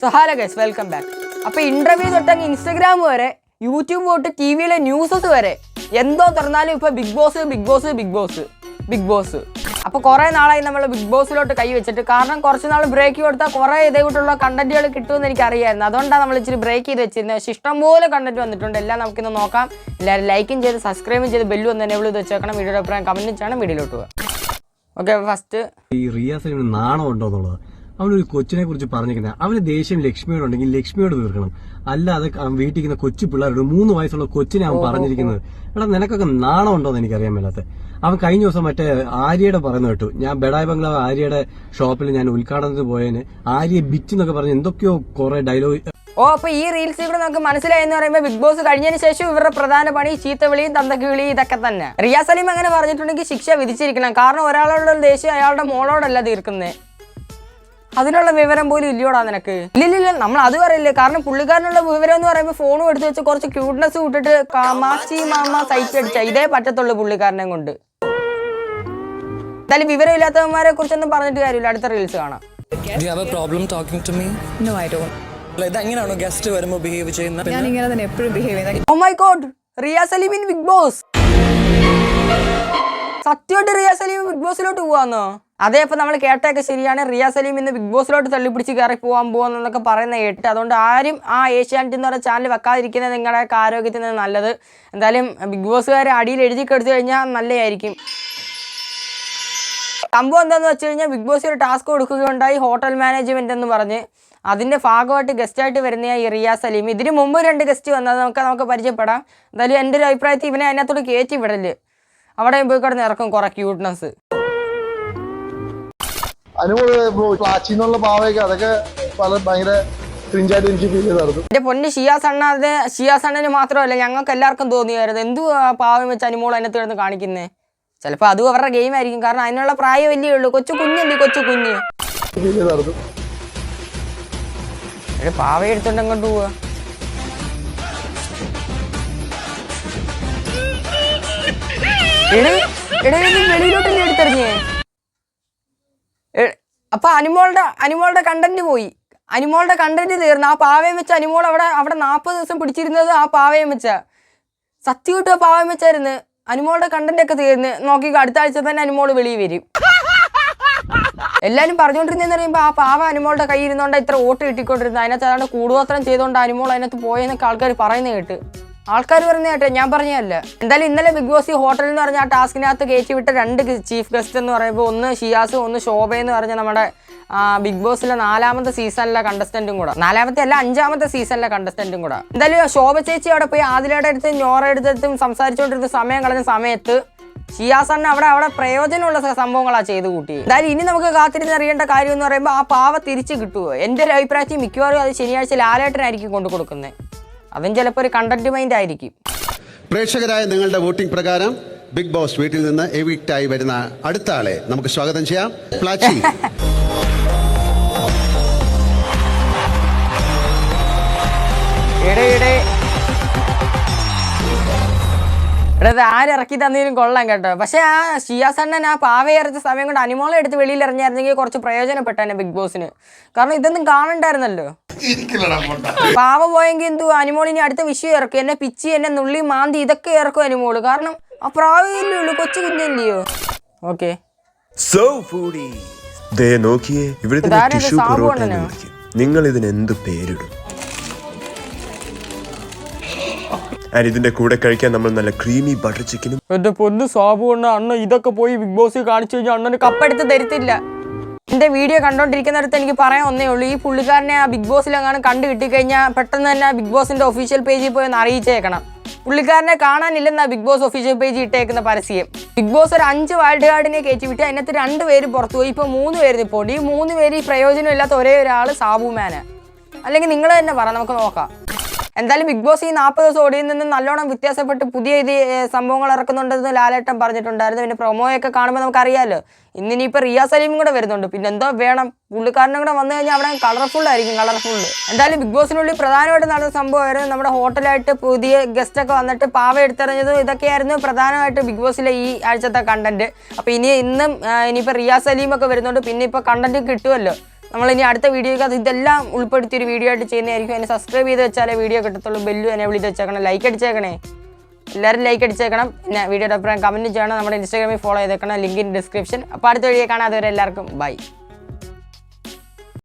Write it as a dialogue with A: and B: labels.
A: So hello guys, welcome back. അപ്പോൾ interview തൊട്ടങ്ങ് Instagram വരെ YouTube തൊട്ട് ടി വിയിലെ ന്യൂസസ് വരെ എന്തോ തുറന്നാലും ഇപ്പോൾ ബിഗ് ബോസ്. അപ്പോൾ കുറേ നാളായി നമ്മൾ ബിഗ് ബോസിലോട്ട് കൈ വെച്ചിട്ട്, കാരണം കുറച്ച് നാൾ ബ്രേക്ക് കൊടുത്താൽ കുറേ ഇതേകൂട്ടുള്ള കണ്ടന്റുകൾ കിട്ടുമെന്ന് എനിക്കറിയായിരുന്നു. അതുകൊണ്ടാണ് നമ്മൾ ഇച്ചിരി ബ്രേക്ക് ചെയ്ത് വെച്ചിരുന്നത്. പക്ഷേ ഇഷ്ടംപോലെ കണ്ടന്റ് വന്നിട്ടുണ്ട്. എല്ലാം നമുക്കിന്ന് നോക്കാം. എല്ലാവരും ലൈക്കും ചെയ്ത് സബ്സ്ക്രൈബും ചെയ്ത് ബെല്ലും ഒന്ന് എനേബിൾ ചെയ്ത് വെച്ചേക്കണം. വീഡിയോയുടെ അഭിപ്രായം കമന്റ് ചെയ്യണം. വീഡിയോയിലോട്ട് പോകാം. ഓക്കെ, ഫസ്റ്റ്
B: ഈ റിയാസിന് നാണം ഉണ്ടോ എന്നുള്ളത്. അവനൊരു കൊച്ചിനെ കുറിച്ച് പറഞ്ഞിരിക്കുന്നത്, അവന് ദേഷ്യം ലക്ഷ്മിയോട് ഉണ്ടെങ്കിൽ ലക്ഷ്മിയോട് തീർക്കണം, അല്ലാതെ വീട്ടിൽ കൊച്ചു പിള്ളേരോട് 3 വയസ്സുള്ള കൊച്ചിനെ അവൻ പറഞ്ഞിരിക്കുന്നത്. എടാ, നിനക്കൊക്കെ നാണം ഉണ്ടോ എന്ന് എനിക്കറിയാൻ മേലാത്ത. അവൻ കഴിഞ്ഞ ദിവസം മറ്റേ ആര്യയുടെ പറയുന്ന കേട്ടു, ഞാൻ ബെഡായി ബംഗ്ലാവ് ആര്യയുടെ ഷോപ്പിൽ ഞാൻ ഉദ്ഘാടനത്തിന് പോയതിന് ആര്യ ബിച്ച് എന്നൊക്കെ പറഞ്ഞ് എന്തൊക്കെയോ കുറെ ഡയലോഗ്.
A: അപ്പൊ ഈ റീൽസിൽ കൂടെ നമുക്ക് മനസ്സിലായെന്ന് പറയുമ്പോൾ ബിഗ് ബോസ് കഴിഞ്ഞതിന് ശേഷം ഇവരുടെ പ്രധാന പണി ചീത്തവിളിയും തന്തക്ക് വിളിയും ഇതൊക്കെ തന്നെ. റിയാസ് സലീം അങ്ങനെ പറഞ്ഞിട്ടുണ്ടെങ്കിൽ ശിക്ഷ വിധിച്ചിരിക്കണം. കാരണം ഒരാളോടുള്ള ദേഷ്യം അയാളുടെ മോളോടല്ല തീർക്കുന്നത്. അതിനുള്ള വിവരം പോലും ഇല്ലയോടാ നിനക്ക്? ഇല്ലില്ല, നമ്മൾ അത് പറയില്ലേ. കാരണം പുള്ളിക്കാരനുള്ള വിവരം എന്ന് പറയുമ്പോൾ ഫോണും എടുത്ത് വെച്ച് കുറച്ച് ക്യൂട്ട്നെസ് വിട്ടിട്ട് മാച്ചി മാമ സൈറ്റ് അടിച്ച ഇതേ പറ്റത്തുള്ളൂ പുള്ളിക്കാരനെ കൊണ്ട്. എന്തായാലും വിവരമില്ലാത്തവന്മാരെ കുറിച്ചൊന്നും പറഞ്ഞിട്ട് കാര്യമില്ല. അടുത്ത റീൽസ് കാണാം.
C: Do you have a problem talking to me?
D: No, I don't.
C: ഇതെങ്ങനെയാണോ ഗസ്റ്റ് വരുമ്പോൾ ബിഹേവ് ചെയ്യുന്നത്?
D: ഞാൻ ഇങ്ങനെ തന്നെ എപ്പോഴും ബിഹേവ് ചെയ്യുന്നത്.
A: Oh my god, Riyas Saleem in Bigg Boss. സത്യമായിട്ട് റിയാസ് സലീം ബിഗ് ബോസിലോട്ട് പോവാന്നോ? അതേ, ഇപ്പം നമ്മൾ കേട്ടൊക്കെ ശരിയാണ്. റിയാസ് സലീം ഇന്ന് ബിഗ് ബോസിലോട്ട് തള്ളിപ്പിടിച്ച് കയറി പോകാന്നൊക്കെ പറയുന്ന കേട്ട്. അതുകൊണ്ട് ആരും ആ ഏഷ്യാനെറ്റ് എന്ന് പറയുന്ന ചാനൽ വെക്കാതിരിക്കുന്നത് നിങ്ങളുടെ ആരോഗ്യത്തിന് നല്ലത്. എന്തായാലും ബിഗ് ബോസുകാരെ അടിയിൽ എഴുതി കെടുത്തു കഴിഞ്ഞാൽ നല്ലതായിരിക്കും. സംഭവം എന്താണെന്ന് വെച്ച് കഴിഞ്ഞാൽ ബിഗ് ബോസ് ഒരു ടാസ്ക് കൊടുക്കുകയുണ്ടായി, ഹോട്ടൽ മാനേജ്മെന്റ് എന്ന് പറഞ്ഞ്. അതിൻ്റെ ഭാഗമായിട്ട് ഗസ്റ്റായിട്ട് വരുന്ന ഈ റിയാസ് സലീം. ഇതിന് മുമ്പ് 2 ഗസ്റ്റ് വന്നത് നമുക്ക് പരിചയപ്പെടാം. എന്തായാലും എൻ്റെ ഒരു അഭിപ്രായത്തിൽ ഇവനെ അതിനകത്തോട് കയറ്റി വിടല്. അവിടെ പോയി കിടന്ന് ഇറക്കും കുറെ ക്യൂട്ട്നെസ്.
E: പ്ലാച്ചിന്നുള്ള ഭാവയൊക്കെ അതൊക്കെ ഭയങ്കര ക്രിഞ്ചായിട്ട് എനിക്ക് ഫീൽ ചെയ്തായിരുന്നു.
A: എൻ്റെ പൊന്ന് ഷിയാസ് അണ്ണന് മാത്രമല്ല ഞങ്ങൾക്ക് എല്ലാവർക്കും തോന്നിയായിരുന്നു, എന്തു പാവം വെച്ച് അനുമോൾ അതിനകത്ത് കിടന്ന് കാണിക്കുന്നേ. ചിലപ്പോൾ അതും അവരുടെ ഗെയിം ആയിരിക്കും. കാരണം അതിനുള്ള പ്രായം വലിയ ഉള്ളൂ. കൊച്ചു കുഞ്ഞ്
E: ഫീൽ ചെയ്തായിരുന്നു.
A: പാവ എടുത്തോണ്ട് അങ്ങോട്ട് പോവാ. വെളിയിലോട്ടല്ലേ എടുത്തെറിഞ്ഞേ. അപ്പൊ അനുമോളുടെ കണ്ടന്റ് പോയി. അനുമോളുടെ കണ്ടന്റ് തീർന്നു. ആ പാവയം വെച്ച അനുമോൾ അവിടെ 40 ദിവസം പിടിച്ചിരുന്നത് ആ പാവയം വെച്ച. സത്യമായിട്ടും ആ പാവയം വെച്ചായിരുന്നു. അനുമോളുടെ കണ്ടന്റ് ഒക്കെ തീർന്ന് നോക്കി അടുത്ത ആഴ്ച തന്നെ അനുമോൾ വെളിയിൽ വരും. എല്ലാവരും പറഞ്ഞുകൊണ്ടിരുന്നതെന്ന് പറയുമ്പോൾ ആ പാവ അനുമോളുടെ കയ്യിൽ ഇരുന്നോണ്ടാണ് ഇത്ര വോട്ട് കിട്ടിക്കൊണ്ടിരുന്നത്. അതിനകത്ത് അതാണ് കൂടുതൽ ചെയ്തുകൊണ്ട് അനുമോൾ അതിനകത്ത് പോയെന്നൊക്കെ ആൾക്കാർ പറയുന്നത് കേട്ട്. ഞാൻ പറഞ്ഞതല്ല. എന്തായാലും ഇന്നലെ ബിഗ് ബോസ് ഹോട്ടലിൽ എന്ന് പറഞ്ഞ ആ ടാസ്കിനകത്ത് കയറ്റി വിട്ട 2 ചീഫ് ഗസ്റ്റ് എന്ന് പറയുമ്പോൾ ഒന്ന് ഷിയാസും ഒന്ന് ശോഭ എന്ന് പറഞ്ഞ നമ്മുടെ ബിഗ് ബോസിലെ 4ാമത്തെ സീസണിലെ കണ്ടസ്റ്റന്റും കൂടെ. 4ാമത്തെ അല്ല 5ാമത്തെ സീസണിലെ കണ്ടസ്റ്റന്റും കൂടെ. എന്തായാലും ശോഭ ചേച്ചി അവിടെ പോയി ആദിലയുടെ അടുത്തും ഞോറയുടെ അടുത്തും സംസാരിച്ചുകൊണ്ടിരുന്ന സമയം കളഞ്ഞ സമയത്ത് ഷിയാസണ്ണ അവിടെ പ്രയോജനമുള്ള സംഭവങ്ങളാണ് ചെയ്ത് കൂട്ടി. എന്തായാലും ഇനി നമുക്ക് കാത്തിരുന്ന് അറിയേണ്ട കാര്യം എന്ന് പറയുമ്പോൾ ആ പാവ തിരിച്ച് കിട്ടുമോ? എൻ്റെ ഒരു അഭിപ്രായത്തിൽ മിക്കവാറും അത് ശനിയാഴ്ച ലാലേട്ടനായിരിക്കും കൊണ്ടു കൊടുക്കുന്നത്. അതും ചിലപ്പോൾ ഒരു കണ്ടന്റ് മൈൻഡ് ആയിരിക്കും.
F: പ്രേക്ഷകരായ നിങ്ങളുടെ വോട്ടിംഗ് പ്രകാരം ബിഗ് ബോസ് വീട്ടിൽ നിന്ന് എവിക്റ്റായി വരുന്ന അടുത്ത ആളെ നമുക്ക് സ്വാഗതം ചെയ്യാം. പ്ലാച്ചി.
A: ആരിറക്കി തന്നതിനും കൊള്ളാം കേട്ടോ. പക്ഷെ ആ ഷിയാസ് അണ്ണൻ ആ പാവയിറച്ച സമയം കൊണ്ട് അനുമോളെ എടുത്ത് വെളിയിൽ ഇറങ്ങിയായിരുന്നെങ്കിൽ കുറച്ച് പ്രയോജനപ്പെട്ടന്നെ ബിഗ് ബോസിന്. കാരണം ഇതൊന്നും കാണണ്ടായിരുന്നല്ലോ. പാവ പോയെങ്കിൽ എന്തു അനുമോളിനി അടുത്ത വിഷയം ഇറക്കും. എന്നെ പിച്ചി, എന്നെ നുള്ളി മാന്തി ഇതൊക്കെ ഇറക്കും അനുമോള്. കാരണം ആ പ്രായമല്ലേ ഉള്ളൂ, കൊച്ചു കുഞ്ഞല്ലയോ. ഓക്കെ,
G: നിങ്ങൾ ഇതിന് എന്ത് പേരിടും? ഇതിന്റെ കൂടെ കഴിക്കാൻ നമ്മൾ നല്ല ക്രീമി ബട്ടർ ചിക്കനും.
A: എന്റെ പൊന്ന് സാബു കൊണ്ട് അണ്ണ ഇതൊക്കെ പോയി ബിഗ് ബോസ് കാണിച്ചു കഴിഞ്ഞാൽ അണ്ണന് കപ്പെടുത്ത് തരത്തില്ല. എന്റെ വീഡിയോ കണ്ടോണ്ടിരിക്കുന്നിടത്ത് എനിക്ക് പറയാൻ ഒന്നേ ഉള്ളൂ, ഈ പുള്ളിക്കാരനെ ആ ബിഗ് ബോസിലെങ്ങാനും കണ്ടു കിട്ടിക്കഴിഞ്ഞാൽ പെട്ടെന്ന് തന്നെ ബിഗ് ബോസിന്റെ ഒഫീഷ്യൽ പേജിൽ പോയി ഒന്ന് അറിയിച്ചേക്കണം. പുള്ളിക്കാരനെ കാണാനില്ലെന്നാ ബിഗ് ബോസ് ഒഫീഷ്യൽ പേജ് ഇട്ടേക്കുന്ന പരസ്യം. ബിഗ് ബോസ് ഒരു 5 വൈൽഡ് കാർഡിനെ കയറ്റി വിട്ട് അതിനകത്ത് 2 പേര് പുറത്തു പോയി. ഇപ്പൊ 3 പേര് നിൽപ്പുണ്ട്. ഈ 3 പേര് ഈ പ്രയോജനമില്ലാത്ത ഒരേ ഒരാള് സാബുമാന്. അല്ലെങ്കിൽ നിങ്ങൾ തന്നെ പറ, നമുക്ക് നോക്കാം. എന്തായാലും ബിഗ് ബോസ് ഈ 40 ദിവസം ഓടിയിൽ നിന്ന് നല്ലോണം വ്യത്യാസപ്പെട്ട് പുതിയ സംഭവങ്ങൾ ഇറക്കുന്നുണ്ടെന്ന് ലാലേട്ടൻ പറഞ്ഞിട്ടുണ്ടായിരുന്നു. പിന്നെ പ്രൊമോയൊക്കെ കാണുമ്പോൾ നമുക്കറിയാമല്ലോ. ഇന്നിപ്പോൾ റിയാസ് സലീം കൂടെ വരുന്നുണ്ട്. പിന്നെ എന്തോ വേണം, പുള്ളിക്കാരനും കൂടെ വന്നു കഴിഞ്ഞാൽ അവിടെ കളർഫുൾ ആയിരിക്കും. എന്തായാലും ബിഗ് ബോസിനുള്ളിൽ പ്രധാനമായിട്ട് നടന്ന സംഭവമായിരുന്നു നമ്മുടെ ഹോട്ടലായിട്ട് പുതിയ ഗസ്റ്റൊക്കെ വന്നിട്ട് പാവ എടുത്തെറിഞ്ഞതും ഇതൊക്കെയായിരുന്നു പ്രധാനമായിട്ട് ബിഗ് ബോസിലെ ഈ ആഴ്ചത്തെ കണ്ടന്റ്. അപ്പോൾ ഇനിയിപ്പോൾ റിയാസ് സലീമൊക്കെ വരുന്നുണ്ട്. പിന്നെ ഇപ്പോൾ കണ്ടന്റ് കിട്ടുമല്ലോ. നമ്മളിനി അടുത്ത വീഡിയോയ്ക്ക് അത് ഇതെല്ലാം ഉൾപ്പെടുത്തിയൊരു വീഡിയോ ആയിട്ട് ചെയ്യുന്നതായിരിക്കും. അതിന് സബ്സ്ക്രൈബ് ചെയ്ത് വെച്ചാലേ വീഡിയോ കിട്ടത്തുള്ളൂ. ബെല്ലും എന്നെ വിളിച്ച് വെച്ചേക്കണം, ലൈക്ക് അടിച്ചേക്കണേ, എല്ലാവരും ലൈക്ക് അടിച്ചേക്കണം. പിന്നെ വീഡിയോയുടെ അഭിപ്രായം കമൻറ്റ് ചെയ്യണം. നമ്മുടെ ഇൻസ്റ്റാഗ്രാമിൽ ഫോളോ ചെയ്തേക്കണം, ലിങ്ക് ഇൻ ഡിസ്ക്രിപ്ഷൻ. അപ്പോൾ അടുത്ത വീഡിയോ കാണാതെ എല്ലാവർക്കും ബൈ.